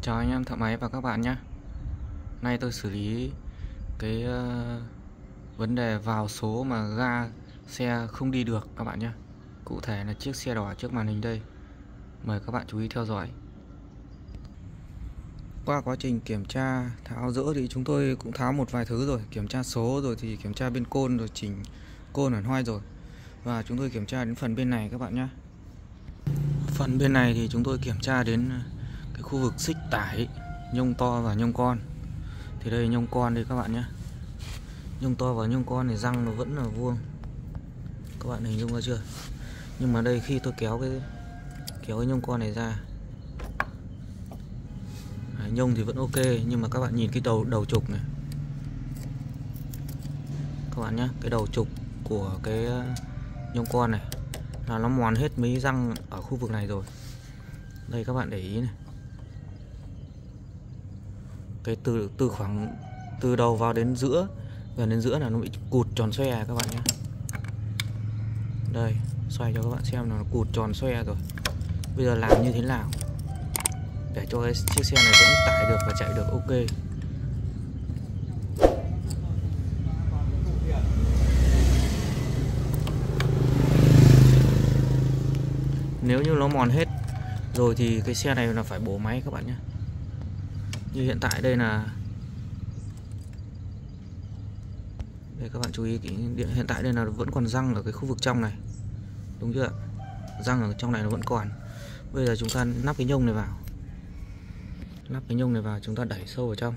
Chào anh em thợ máy và các bạn nhé. Nay tôi xử lý cái vấn đề vào số mà ga xe không đi được các bạn nhé. Cụ thể là chiếc xe đỏ trước màn hình đây. Mời các bạn chú ý theo dõi. Qua quá trình kiểm tra tháo dỡ thì chúng tôi cũng tháo một vài thứ rồi. Kiểm tra số rồi thì kiểm tra bên côn rồi chỉnh côn ẩn hoai rồi. Và chúng tôi kiểm tra đến phần bên này các bạn nhé. Phần bên này thì chúng tôi kiểm tra đến cái khu vực xích tải, nhông to và nhông con. Thì đây nhông con đây các bạn nhé. Nhông to và nhông con thì răng nó vẫn là vuông. Các bạn hình dung ra chưa? Nhưng mà đây khi tôi kéo cái nhông con này ra, nhông thì vẫn ok, nhưng mà các bạn nhìn cái đầu trục này. Các bạn nhé, cái đầu trục của cái nhông con này là nó mòn hết mấy răng ở khu vực này rồi. Đây các bạn để ý này. Cái từ khoảng từ đầu vào đến giữa, gần đến giữa là nó bị cụt tròn xoe các bạn nhé. Đây, xoay cho các bạn xem là nó cụt tròn xoe rồi. Bây giờ làm như thế nào để cho cái chiếc xe này vẫn tải được và chạy được ok. Nếu như nó mòn hết rồi thì cái xe này là phải bổ máy các bạn nhé. Như hiện tại đây là đây, các bạn chú ý hiện tại đây là vẫn còn răng ở cái khu vực trong này, đúng chưa? Răng ở trong này nó vẫn còn. Bây giờ chúng ta lắp cái nhông này vào. Lắp cái nhông này vào, chúng ta đẩy sâu vào trong.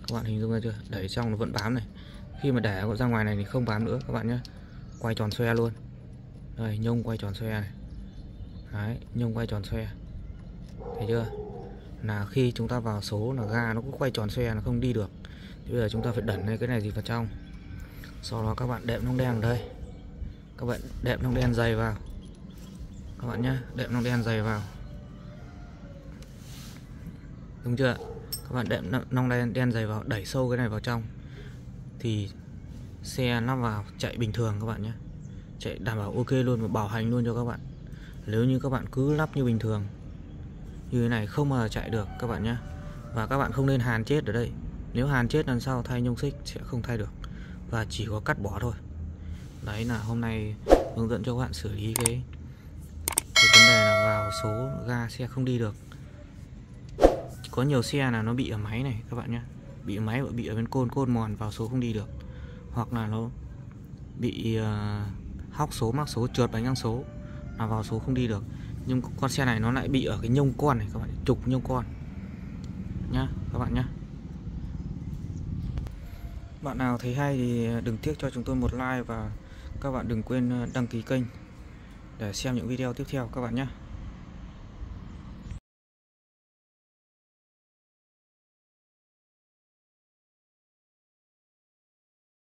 Các bạn hình dung ra chưa? Đẩy trong nó vẫn bám này. Khi mà để ra ngoài này thì không bám nữa các bạn nhé. Quay tròn xoe luôn. Đây, nhông quay tròn xoe này. Đấy, nhông quay tròn xoe. Thấy chưa? Là khi chúng ta vào số là ga nó cứ quay tròn xoe, nó không đi được. Thì bây giờ chúng ta phải đẩn cái này gì vào trong. Sau đó các bạn đệm nong đen ở đây. Các bạn đệm nong đen dày vào. Các bạn nhé, đệm nong đen dày vào. Đúng chưa? Các bạn đệm nong đen dày vào, đẩy sâu cái này vào trong. Thì xe lắp vào chạy bình thường các bạn nhé. Chạy đảm bảo ok luôn và bảo hành luôn cho các bạn. Nếu như các bạn cứ lắp như bình thường như thế này không bao giờ chạy được các bạn nhé. Và các bạn không nên hàn chết ở đây. Nếu hàn chết lần sau thay nhông xích sẽ không thay được, và chỉ có cắt bỏ thôi. Đấy là hôm nay hướng dẫn cho các bạn xử lý cái vấn đề là vào số ga xe không đi được. Có nhiều xe là nó bị ở máy này các bạn nhé. Bị ở máy, bị ở bên côn mòn vào số không đi được. Hoặc là nó bị hóc số, mắc số, trượt bánh răng số là vào số không đi được. Nhưng con xe này nó lại bị ở cái nhông con này các bạn, trục nhông con nhá các bạn nhé. Bạn nào thấy hay thì đừng tiếc cho chúng tôi một like, và các bạn đừng quên đăng ký kênh để xem những video tiếp theo các bạn nhé.